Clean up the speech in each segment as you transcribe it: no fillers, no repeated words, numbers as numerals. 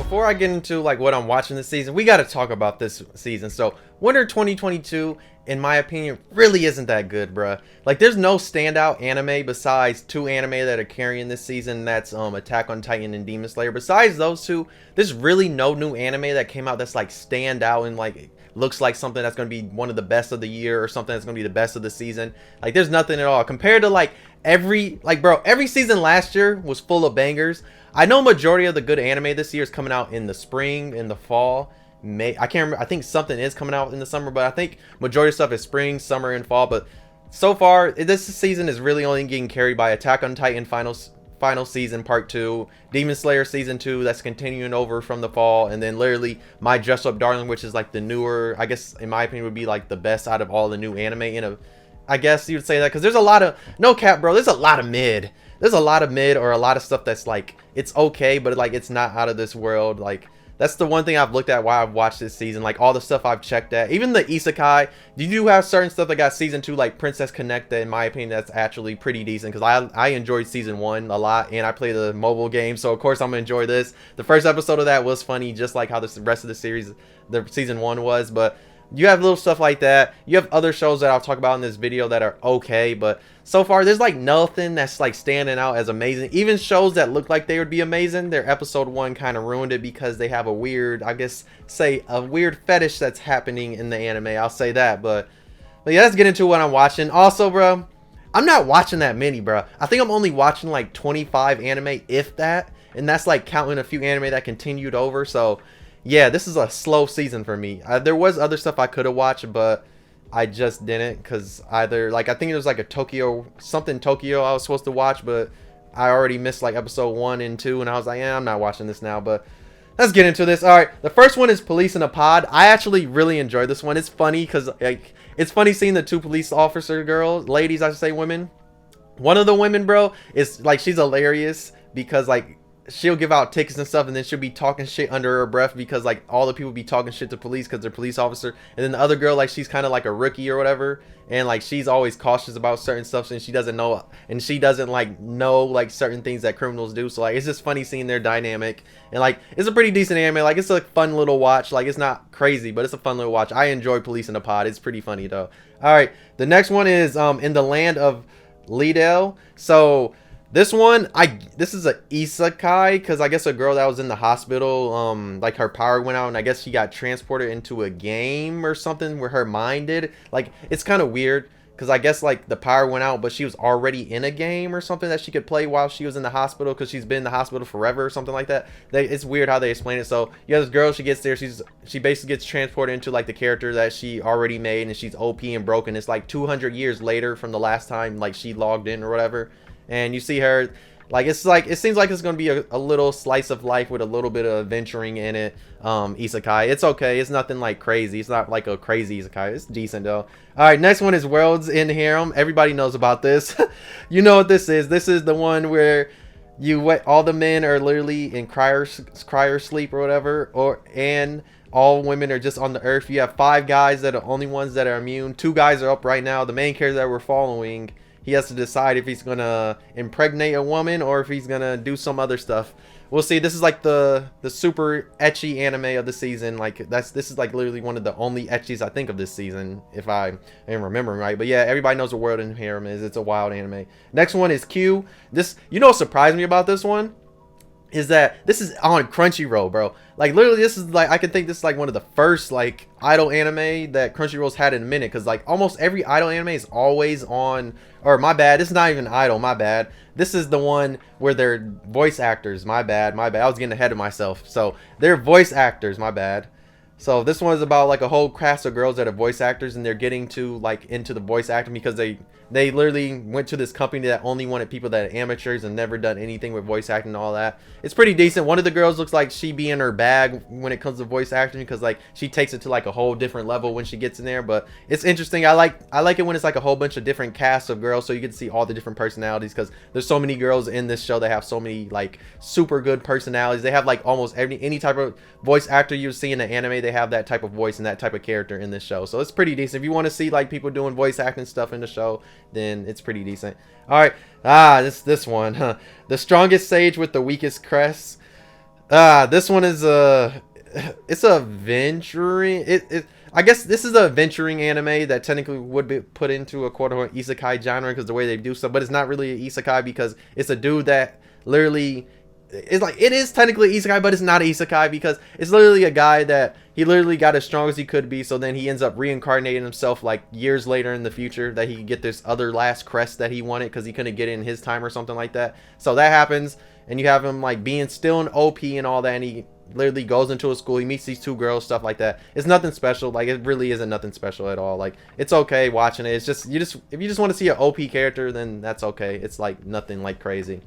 before I get into like what I'm watching this season, we got to talk about this season. So Winter 2022, in my opinion, really isn't that good, bruh. Like, there's no standout anime besides two anime that are carrying this season. That's Attack on Titan and Demon Slayer. Besides those two, there's really no new anime that came out that's like stand out and like looks like something that's going to be one of the best of the year or something that's going to be the best of the season. Like, there's nothing at all compared to like every season last year was full of bangers. I know majority of the good anime this year is coming out in the spring, in the fall. May, I can't remember. I think something is coming out in the summer, but I think majority of stuff is spring, summer, and fall. But so far, this season is really only getting carried by Attack on Titan final season part 2, Demon Slayer season 2 that's continuing over from the fall, and then literally My Dress Up Darling, which is like the newer, I guess in my opinion would be like the best out of all the new anime. I guess you would say that because there's a lot of, no cap, bro, there's a lot of mid. There's a lot of mid or a lot of stuff that's like, it's okay, but like it's not out of this world. Like, that's the one thing I've looked at while I've watched this season. Like, all the stuff I've checked at, even the isekai, you do have certain stuff that got season 2, like Princess Connect, that in my opinion that's actually pretty decent, because I enjoyed season 1 a lot, and I play the mobile game, so of course I'm gonna enjoy this. The first episode of that was funny, just like how the rest of the series, the season 1 was. But you have little stuff like that. You have other shows that I'll talk about in this video that are okay, but so far there's like nothing that's like standing out as amazing. Even shows that look like they would be amazing, their episode 1 kind of ruined it because they have a weird, I guess, say a weird fetish that's happening in the anime. I'll say that, but yeah, let's get into what I'm watching. Also, bro, I'm not watching that many, bro. I think I'm only watching like 25 anime, if that, and that's like counting a few anime that continued over. So yeah, this is a slow season for me. There was other stuff I could have watched, but I just didn't, because either, like, I think it was like a Tokyo I was supposed to watch, but I already missed like episode 1 and 2, and I was like, yeah, I'm not watching this now. But let's get into this. All right, the first one is Police in a Pod. I actually really enjoyed this one. It's funny because like it's funny seeing the two police officer ladies, I should say, women. One of the women, bro, is like, she's hilarious because like she'll give out tickets and stuff, and then she'll be talking shit under her breath because like all the people be talking shit to police because they're police officer. And then the other girl, like, she's kind of like a rookie or whatever, and like she's always cautious about certain stuff, and she doesn't know like certain things that criminals do. So like, it's just funny seeing their dynamic, and like it's a pretty decent anime. Like, it's a fun little watch. Like, it's not crazy, but it's a fun little watch. I enjoy Police in a Pod. It's pretty funny though. All right, the next one is In the Land of Liddell. So this one, this is a isekai, because I guess a girl that was in the hospital, like her power went out, and I guess she got transported into a game or something where her mind did. Like, it's kind of weird, because I guess like the power went out, but she was already in a game or something that she could play while she was in the hospital, because she's been in the hospital forever or something like that. It's weird how they explain it. So yeah, this girl, she gets there, she basically gets transported into like the character that she already made, and she's OP and broken. It's like 200 years later from the last time like she logged in or whatever. And you see her, like, it's like, it seems like it's going to be a little slice of life with a little bit of adventuring in it. Isekai, it's okay. It's nothing like crazy. It's not like a crazy isekai. It's decent though. All right, next one is Worlds End Harem. Everybody knows about this. You know what this is. This is the one where all the men are literally in cryer sleep or whatever, and all women are just on the earth. You have 5 guys that are only ones that are immune. 2 guys are up right now. The main character that we're following, he has to decide if he's gonna impregnate a woman or if he's gonna do some other stuff. We'll see. This is like the super ecchi anime of the season. Like, this is like literally one of the only ecchis I think of this season, if I am remembering right. But yeah, everybody knows what World End Harem is. It's a wild anime. Next one is Q. This, you know what surprised me about this one is that this is on Crunchyroll, bro. Like, literally, this is like, I can think this is like one of the first like idol anime that Crunchyroll's had in a minute, because like almost every idol anime is always on, or my bad, this is not even idol, my bad. This is the one where they're voice actors, my bad. I was getting ahead of myself. So they're voice actors, my bad. So this one is about like a whole cast of girls that are voice actors, and they're getting to like into the voice acting because they literally went to this company that only wanted people that are amateurs and never done anything with voice acting and all that. It's pretty decent. One of the girls looks like she be in her bag when it comes to voice acting, because like she takes it to like a whole different level when she gets in there. But it's interesting. I like it when it's like a whole bunch of different casts of girls, so you get to see all the different personalities, because there's so many girls in this show that have so many like super good personalities. They have like almost any type of voice actor you see in the anime, they have that type of voice and that type of character in this show. So it's pretty decent. If you want to see like people doing voice acting stuff in the show, then it's pretty decent. All right, this one, The Strongest Sage with the Weakest Crest. This one is it's a venturing. I guess this is a venturing anime that technically would be put into a quote unquote isekai genre because the way they do stuff, but it's not really an isekai because it's a dude that literally it's like it is technically isekai, but it's not an isekai because it's literally a guy that he literally got as strong as he could be. So then he ends up reincarnating himself like years later in the future that he could get this other last crest that he wanted because he couldn't get it in his time or something like that. So that happens, and you have him like being still an OP and all that, and he literally goes into a school. He meets these two girls, stuff like that. It's nothing special. Like it really isn't nothing special at all. Like it's okay watching it. It's just if you just want to see an OP character, then that's okay. It's like nothing like crazy.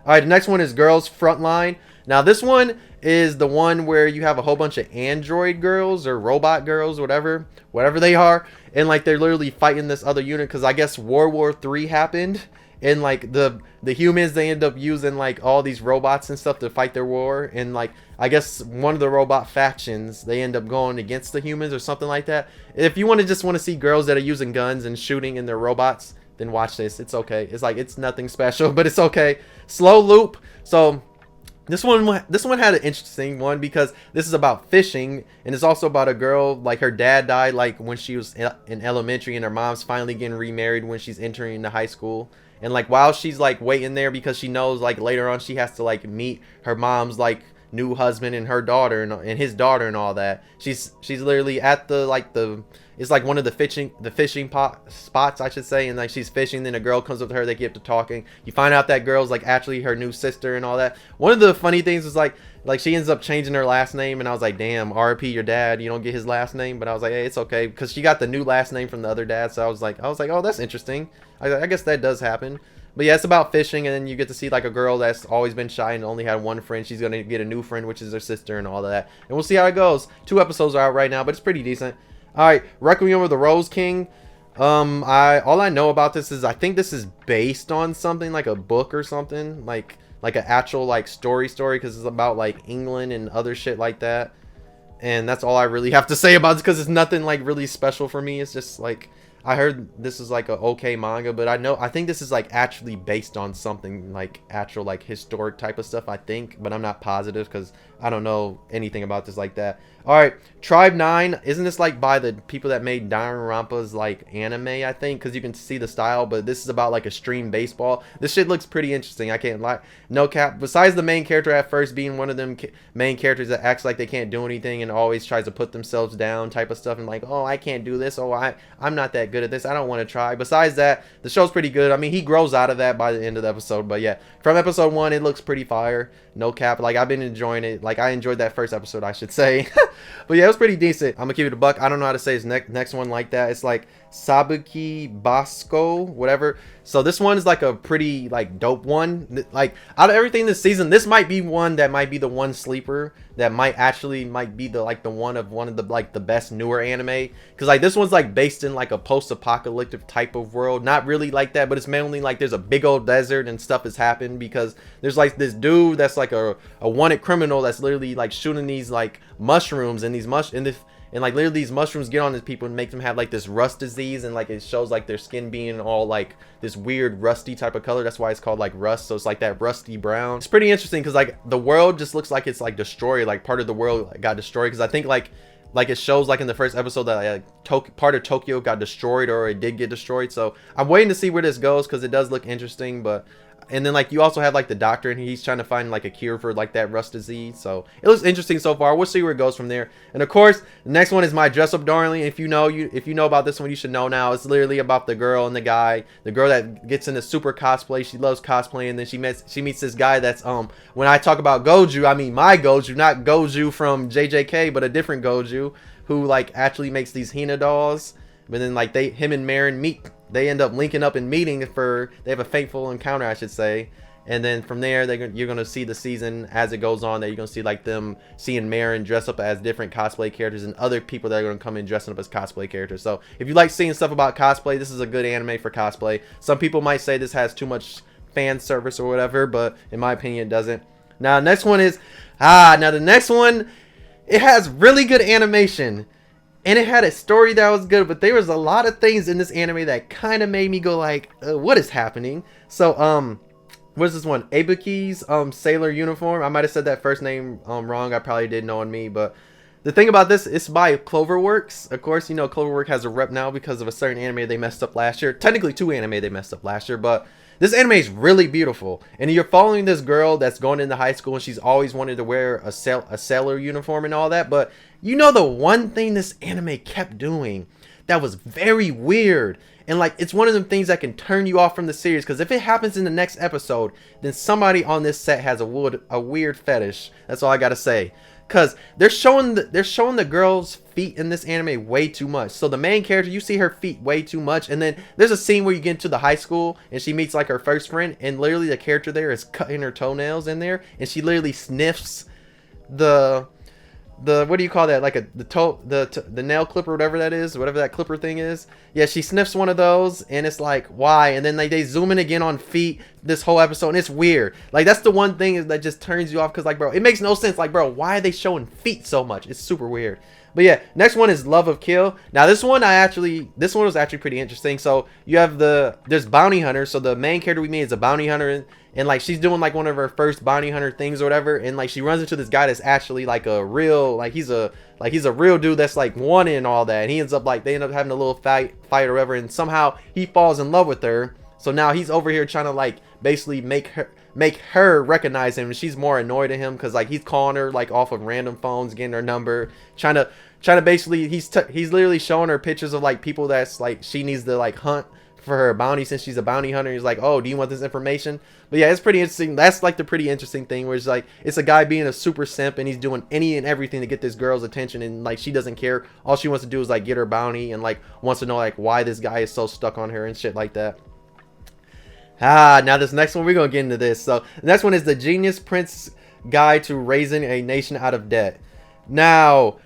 All right, the next one is Girls Frontline. Now this one is the one where you have a whole bunch of android girls or robot girls, whatever they are, and like they're literally fighting this other unit because I guess World War III happened, and like the humans, they end up using like all these robots and stuff to fight their war, and like I guess one of the robot factions, they end up going against the humans or something like that. If you want to see girls that are using guns and shooting in their robots, then watch this. It's okay. It's like it's nothing special, but it's okay. Slow loop. So this one had an interesting one because this is about fishing, and it's also about a girl, like her dad died like when she was in elementary, and her mom's finally getting remarried when she's entering the high school. And like while she's like waiting there because she knows like later on she has to like meet her mom's like new husband and her daughter and his daughter and all that. She's literally at the it's like one of the fishing pot spots, I should say, and like she's fishing, then a girl comes up to her, they get to talking. You find out that girl's like actually her new sister and all that. One of the funny things is like she ends up changing her last name, and I was like, damn, RP your dad, you don't get his last name. But I was like, hey, it's okay because she got the new last name from the other dad. So I was like, oh, that's interesting. I guess that does happen. But yeah, it's about fishing, and then you get to see like a girl that's always been shy and only had one friend. She's gonna get a new friend, which is her sister, and all of that. And we'll see how it goes. 2 episodes are out right now, but it's pretty decent. All right, Requiem of the Rose King. All I know about this is I think this is based on something like a book or something, like an actual like story because it's about like England and other shit like that. And that's all I really have to say about it because it's nothing like really special for me. It's just like I heard this is like a okay manga, but I think this is like actually based on something like actual like historic type of stuff, I think, but I'm not positive because I don't know anything about this like that. All right, Tribe 9, isn't this like by the people that made Danganronpa's like anime, I think, because you can see the style, but this is about like extreme baseball. This shit looks pretty interesting, I can't lie. No cap, besides the main character at first being one of them main characters that acts like they can't do anything and always tries to put themselves down type of stuff and like, oh, I can't do this, oh, I'm not that good at this, I don't want to try. Besides that, the show's pretty good. I mean, he grows out of that by the end of the episode, but yeah, from episode 1 it looks pretty fire. No cap, like I've been enjoying it. Like I enjoyed that first episode, I should say. But yeah, it was pretty decent. I'm gonna keep it a buck. I don't know how to say his next one like that. It's like Sabuki Bosco, whatever. So this one is like a pretty like dope one. Like out of everything this season, this might be one that might be the one sleeper that might be the like one of the like the best newer anime. Cause like this one's like based in like a post-apocalyptic type of world. Not really like that, but it's mainly like there's a big old desert and stuff has happened because there's like this dude that's like a wanted criminal that's literally like shooting these like mushrooms and and like literally these mushrooms get on these people and make them have like this rust disease, and like it shows like their skin being all like this weird rusty type of color. That's why it's called like rust. So it's like that rusty brown. It's pretty interesting because like the world just looks like it's like destroyed. Like part of the world got destroyed because I think like it shows like in the first episode that part of Tokyo got destroyed, or it did get destroyed. So I'm waiting to see where this goes because it does look interesting. But and then like you also have like the doctor, and he's trying to find like a cure for like that rust disease. So it looks interesting so far. We'll see where it goes from there. And of course, the next one is My Dress Up Darling. If you know about this one, you should know now. It's literally about the girl and the guy. The girl that gets into super cosplay. She loves cosplaying. And then she meets this guy that's when I talk about Goju, I mean my Goju, not Goju from JJK, but a different Goju who like actually makes these Hina dolls. But then like him and Marin meet. They end up linking up and meeting they have a fateful encounter, I should say. And then from there, you're going to see the season as it goes on. That you're going to see like them seeing Marin dress up as different cosplay characters and other people that are going to come in dressing up as cosplay characters. So if you like seeing stuff about cosplay, this is a good anime for cosplay. Some people might say this has too much fan service or whatever, but in my opinion, it doesn't. Now, next one is, the next one, it has really good animation. And it had a story that was good, but there was a lot of things in this anime that kind of made me go like, what is happening? So, what's this one? Ibuki's sailor uniform. I might have said that first name wrong. I probably did, knowing me, but the thing about this, it's by Cloverworks. Of course, you know Cloverworks has a rep now because of a certain anime they messed up last year. Technically, two anime they messed up last year, but this anime is really beautiful. And you're following this girl that's going into high school, and she's always wanted to wear a sailor uniform and all that. But you know the one thing this anime kept doing that was very weird, and like it's one of them things that can turn you off from the series, because if it happens in the next episode, then somebody on this set has a weird fetish. That's all I gotta say. Cause they're showing the girl's feet in this anime way too much. So the main character, you see her feet way too much, and then there's a scene where you get into the high school and she meets like her first friend, and literally the character there is cutting her toenails in there, and she literally sniffs the what do you call that, like the nail clipper, whatever that is, whatever that clipper thing is. Yeah, she sniffs one of those, and it's like, why? And then like they zoom in again on feet this whole episode, and it's weird. Like that's the one thing that just turns you off, because like, bro, it makes no sense. Like, bro, why are they showing feet so much? It's super weird. But yeah, next one is Love of Kill. Now this one was actually pretty interesting. So you have there's bounty hunters. So the main character we meet is a bounty hunter, and like she's doing like one of her first bounty hunter things or whatever, and like she runs into this guy that's actually like a real, like he's a real dude that's like wanted and all that, and he ends up like, they end up having a little fight or whatever, and somehow he falls in love with her. So now he's over here trying to like basically make her recognize him, and she's more annoyed at him because like he's calling her like off of random phones, getting her number, trying to basically, he's literally showing her pictures of like people that's like she needs to like hunt for her bounty, since she's a bounty hunter. He's like, oh, do you want this information? But yeah, it's pretty interesting. That's like the pretty interesting thing, where it's like, it's a guy being a super simp, and he's doing any and everything to get this girl's attention, and like she doesn't care. All she wants to do is like get her bounty, and like wants to know like why this guy is so stuck on her and shit like that. Now this next one, we're gonna get into this. So the next one is The Genius Prince Guide to Raising a Nation Out of Debt. Now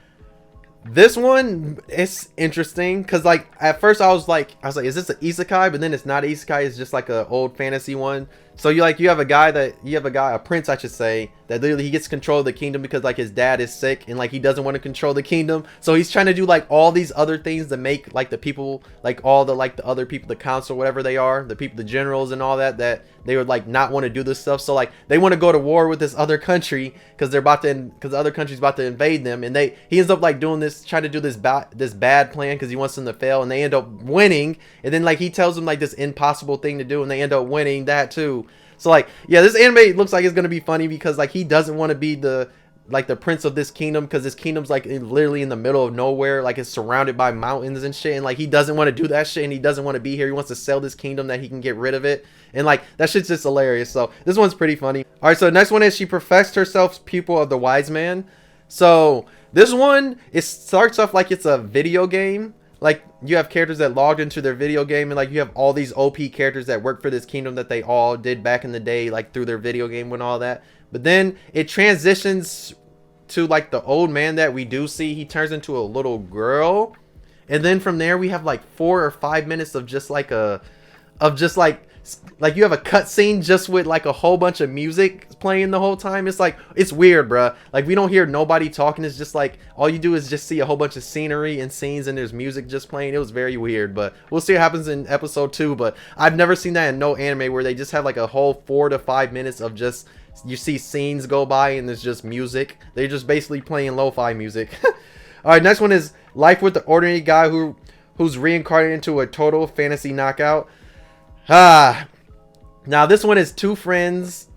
this one is interesting, because like at first I was like, is this an isekai? But then it's not an isekai, it's just like an old fantasy one. So you have a prince, I should say, that literally he gets control of the kingdom because like his dad is sick, and like he doesn't want to control the kingdom. So he's trying to do like all these other things to make like the people, like all the like the other people, the council, whatever they are, the people, the generals and all that they would like not want to do this stuff. So like they want to go to war with this other country because the other country's about to invade them, and he ends up like doing this, trying to do this bad plan because he wants them to fail, and they end up winning. And then like he tells them like this impossible thing to do, and they end up winning that too. So like, yeah, this anime looks like it's gonna be funny because like he doesn't want to be the prince of this kingdom, because this kingdom's like literally in the middle of nowhere, like it's surrounded by mountains and shit, and like he doesn't want to do that shit, and he doesn't want to be here. He wants to sell this kingdom that he can get rid of it, and like that shit's just hilarious. So this one's pretty funny. All right, so the next one is She Professed Herself Pupil of the Wise Man. So this one, it starts off like it's a video game. Like you have characters that logged into their video game, and like you have all these OP characters that work for this kingdom that they all did back in the day, like through their video game and all that. But then it transitions to like the old man that we do see. He turns into a little girl, and then from there we have like 4 or 5 minutes of just like like you have a cutscene just with like a whole bunch of music playing the whole time. It's like, it's weird, bruh. Like we don't hear nobody talking. It's just like all you do is just see a whole bunch of scenery and scenes, and there's music just playing. It was very weird, but we'll see what happens in episode 2. But I've never seen that in no anime, where they just have like a whole 4 to 5 minutes of just, you see scenes go by and there's just music. They're just basically playing lo-fi music. All right, next one is Life with the Ordinary Guy who's reincarnated into a total fantasy knockout. Now this one is two friends,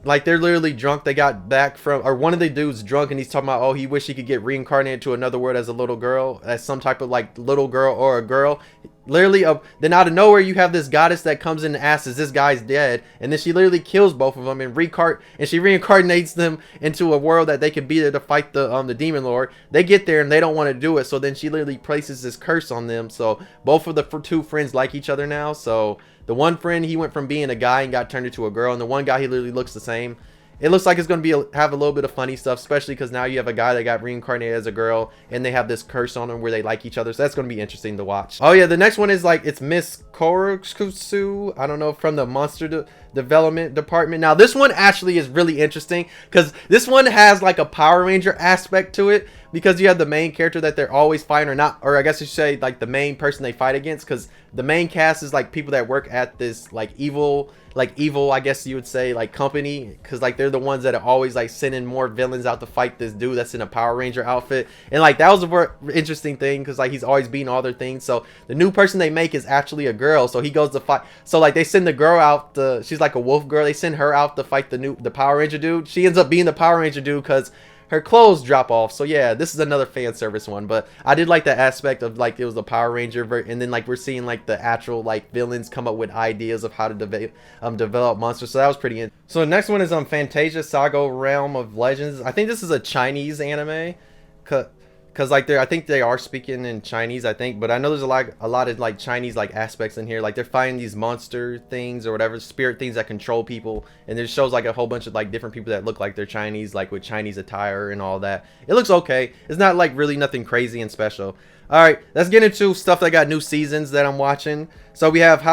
like they're literally drunk. They got back from, or one of the dudes drunk, and he's talking about, oh, he wish he could get reincarnated to another world as a little girl, as some type of like little girl or a girl. Literally, then out of nowhere you have this goddess that comes in and asks, is this guy's dead? And then she literally kills both of them and she reincarnates them into a world that they can be there to fight the demon lord. They get there and they don't want to do it, so then she literally places this curse on them. So both of the two friends like each other now. So the one friend, he went from being a guy and got turned into a girl, and the one guy, he literally looks the same. It looks like it's going to have a little bit of funny stuff, especially because now you have a guy that got reincarnated as a girl, and they have this curse on them where they like each other. So that's going to be interesting to watch. Oh yeah, the next one is like, it's Miss Korokutsu, I don't know, from the Monster Development Department. Now this one actually is really interesting because this one has like a Power Ranger aspect to it, because you have the main character that they're always fighting, or not, or I guess you should say like the main person they fight against, because the main cast is like people that work at this like evil, I guess you would say, like company, because like they're the ones that are always like sending more villains out to fight this dude that's in a Power Ranger outfit. And like that was a very interesting thing, because like he's always beating all their things. So the new person they make is actually a girl, so he goes to fight. So like they send the girl out, she's like a wolf girl, they send her out to fight the Power Ranger dude. She ends up being the Power Ranger dude because her clothes drop off. So yeah, this is another fan service one, but I did like the aspect of like it was the Power Ranger and then like we're seeing like the actual like villains come up with ideas of how to develop monsters. So that was pretty interesting. So the next one is Fantasia Saga Realm of Legends. I think this is a Chinese anime, because like I think they are speaking in Chinese, I think, but I know there's a lot of like Chinese like aspects in here. Like they're fighting these monster things or whatever, spirit things that control people, and it shows like a whole bunch of like different people that look like they're Chinese, like with Chinese attire and all that. It looks okay. It's not like really nothing crazy and special. All right, let's get into stuff that got new seasons that I'm watching. So we have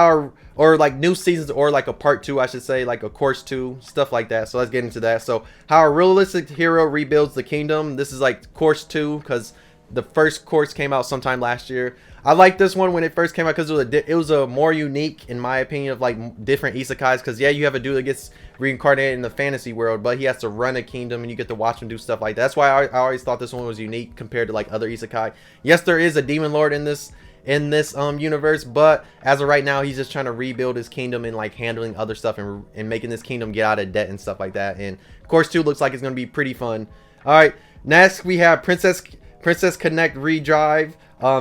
or like new seasons, or like a part 2, I should say, like a course 2, stuff like that. So let's get into that. So how a realistic hero rebuilds the kingdom. This is like course 2, because the first course came out sometime last year. I liked this one when it first came out because it was a more unique, in my opinion, of like different isekais. Because yeah, you have a dude that gets reincarnated in the fantasy world, but he has to run a kingdom and you get to watch him do stuff like that. That's why I always thought this one was unique compared to like other isekai. Yes, there is a demon lord in this universe, but as of right now, he's just trying to rebuild his kingdom and like handling other stuff and making this kingdom get out of debt and stuff like that. And course 2 looks like it's gonna be pretty fun. All right, next we have Princess Connect Redrive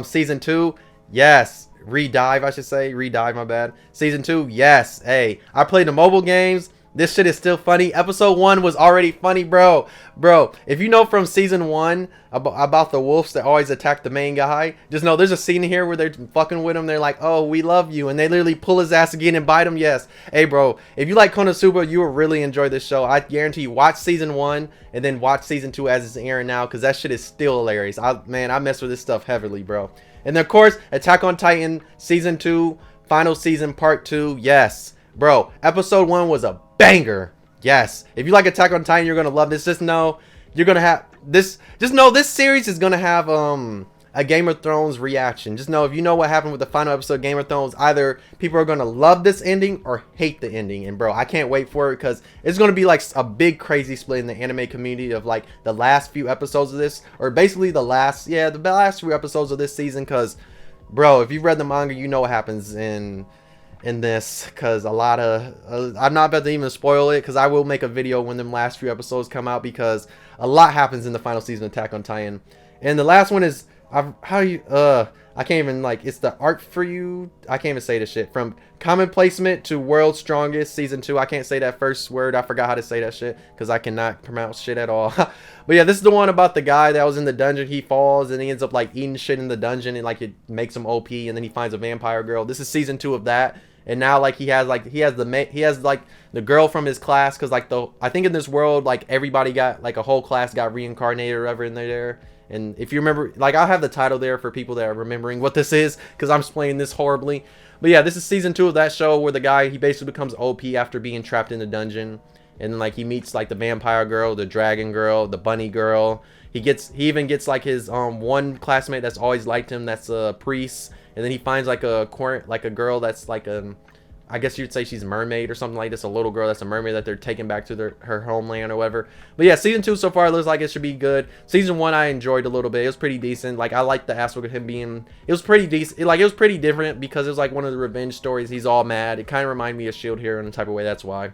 season 2. Yes, Redive, I should say. Redive, my bad. Season 2, yes. Hey, I played the mobile games. This shit is still funny. Episode 1 was already funny, bro. Bro, if you know from season 1 about the wolves that always attack the main guy, just know there's a scene here where they're fucking with him. They're like, oh, we love you. And they literally pull his ass again and bite him. Yes. Hey, bro, if you like Konosuba, you will really enjoy this show. I guarantee you, watch season 1 and then watch season 2 as it's airing now, because that shit is still hilarious. Man, I mess with this stuff heavily, bro. And then, of course, Attack on Titan season 2, final season part 2. Yes. Bro, episode 1 was a banger. Yes. If you like Attack on Titan, you're gonna love this. Just know you're gonna have this. Just know this series is gonna have a Game of Thrones reaction. Just know, if you know what happened with the final episode of Game of Thrones, either people are gonna love this ending or hate the ending. And bro, I can't wait for it, because it's gonna be like a big crazy split in the anime community of like the last few episodes of this, or basically the last few episodes of this season. Because bro, if you've read the manga, you know what happens in this, because a lot of I'm not about to even spoil it, because I will make a video when them last few episodes come out, because a lot happens in the final season of Attack on Titan. And the last one is I can't even, like, it's the art for you, I can't even say this shit, from Common Placement to World's Strongest season 2. I can't say that first word. I forgot how to say that shit, because I cannot pronounce shit at all. But yeah, this is the one about the guy that was in the dungeon. He falls and he ends up like eating shit in the dungeon, and like it makes him OP, and then he finds a vampire girl. This is season 2 of that. And now like he has the girl from his class, because like I think in this world, like everybody got, like a whole class got reincarnated or whatever in there. And if you remember, like, I'll have the title there for people that are remembering what this is, because I'm explaining this horribly. But yeah, this is season 2 of that show, where the guy, he basically becomes OP after being trapped in the dungeon. And then like he meets like the vampire girl, the dragon girl, the bunny girl. He even gets like his one classmate that's always liked him, that's a priest. And then he finds like a girl that's like I guess you'd say she's a mermaid or something like this, a little girl that's a mermaid that they're taking back to her homeland or whatever. But yeah, season 2 so far looks like it should be good. Season 1 I enjoyed a little bit. It was pretty decent. Like, I liked the aspect of him being, it was pretty decent. It was pretty different, because it was like one of the revenge stories. He's all mad. It kind of reminded me of Shield Hero in a type of way. That's why.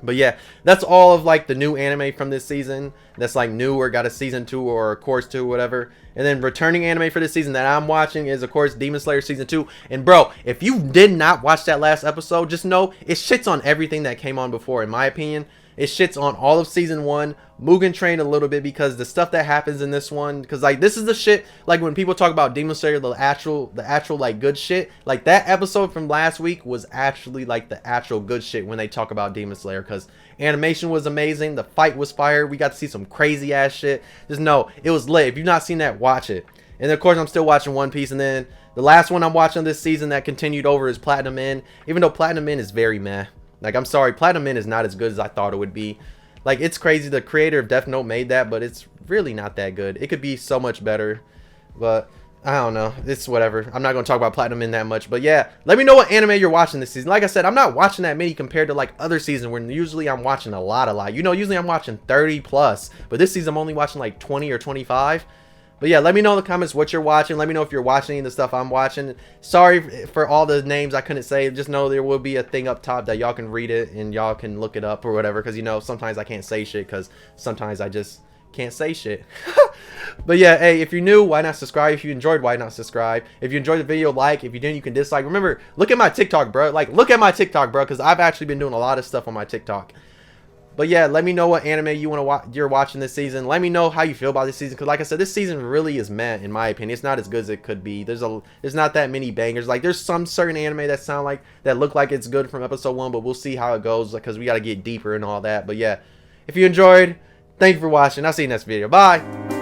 But yeah, that's all of like the new anime from this season that's like new or got a season 2 or a course 2 or whatever. And then returning anime for this season that I'm watching is, of course, Demon Slayer season 2. And bro, if you did not watch that last episode, just know it shits on everything that came on before. In my opinion, it shits on all of season 1, Mugen Train a little bit, because the stuff that happens in this one, because like this is the shit, like when people talk about Demon Slayer, the actual like good shit, like that episode from last week was actually like the actual good shit when they talk about Demon Slayer, because animation was amazing, the fight was fire, we got to see some crazy ass shit. Just know it was lit. If you've not seen that, watch it. And of course, I'm still watching One Piece. And then the last one I'm watching this season that continued over is Platinum Men, even though Platinum Men is very meh. Like, I'm sorry, Platinum Men is not as good as I thought it would be. Like, it's crazy. The creator of Death Note made that, but it's really not that good. It could be so much better, but I don't know. It's whatever. I'm not going to talk about Platinum in that much, but yeah, let me know what anime you're watching this season. Like I said, I'm not watching that many compared to like other seasons where usually I'm watching a lot. You know, usually I'm watching 30 plus, but this season I'm only watching like 20 or 25. But yeah, let me know in the comments what you're watching. Let me know if you're watching any of the stuff I'm watching. Sorry for all the names I couldn't say. Just know there will be a thing up top that y'all can read it and y'all can look it up or whatever. Because, you know, sometimes I can't say shit because sometimes I just can't say shit. But yeah, hey, if you're new, why not subscribe? If you enjoyed, why not subscribe? If you enjoyed the video, like. If you didn't, you can dislike. Remember, look at my TikTok, bro. Like, look at my TikTok, bro, because I've actually been doing a lot of stuff on my TikTok. But yeah, let me know what anime you're watching this season. Let me know how you feel about this season, because like I said, this season really is meh in my opinion. It's not as good as it could be. There's not that many bangers. Like, there's some certain anime that look like it's good from episode 1, but we'll see how it goes, because we got to get deeper and all that. But yeah, if you enjoyed, thank you for watching. I'll see you next video. Bye.